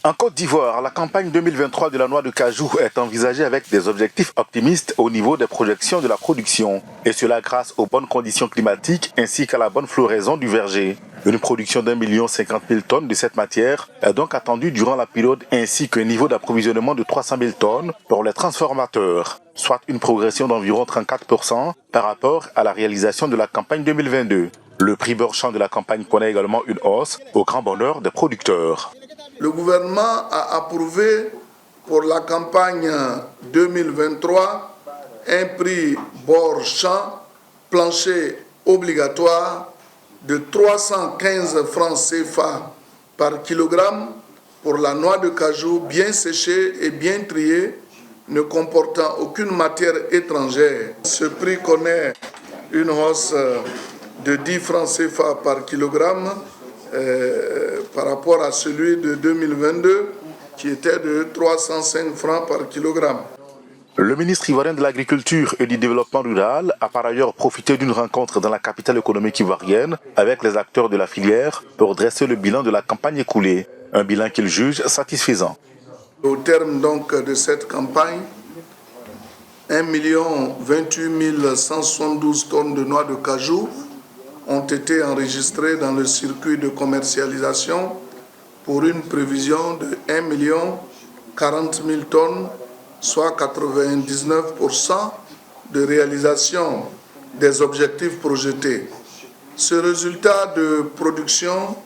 En Côte d'Ivoire, la campagne 2023 de la noix de cajou est envisagée avec des objectifs optimistes au niveau des projections de la production, et cela grâce aux bonnes conditions climatiques ainsi qu'à la bonne floraison du verger. Une production d'1,05 million de tonnes de cette matière est donc attendue durant la période ainsi qu'un niveau d'approvisionnement de 300 000 tonnes pour les transformateurs, soit une progression d'environ 34% par rapport à la réalisation de la campagne 2022. Le prix marchand de la campagne connaît également une hausse au grand bonheur des producteurs. Le gouvernement a approuvé pour la campagne 2023 un prix bord champ plancher obligatoire de 315 francs CFA par kilogramme pour la noix de cajou bien séchée et bien triée, ne comportant aucune matière étrangère. Ce prix connaît une hausse de 10 francs CFA par kilogramme par rapport à celui de 2022 qui était de 305 francs par kilogramme. Le ministre ivoirien de l'Agriculture et du Développement rural a par ailleurs profité d'une rencontre dans la capitale économique ivoirienne avec les acteurs de la filière pour dresser le bilan de la campagne écoulée, un bilan qu'il juge satisfaisant. Au terme donc de cette campagne, 1 028 172 tonnes de noix de cajou ont été enregistrées dans le circuit de commercialisation pour une prévision de 1 040 000 tonnes, soit 99% de réalisation des objectifs projetés. Ce résultat de production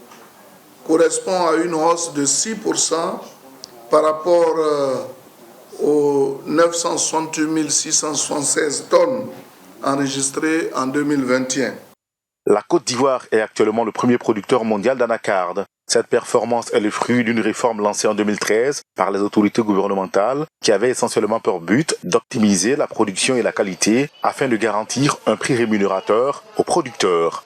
correspond à une hausse de 6% par rapport aux 968 676 tonnes enregistrées en 2021. La Côte d'Ivoire est actuellement le premier producteur mondial d'anacarde. Cette performance est le fruit d'une réforme lancée en 2013 par les autorités gouvernementales qui avait essentiellement pour but d'optimiser la production et la qualité afin de garantir un prix rémunérateur aux producteurs.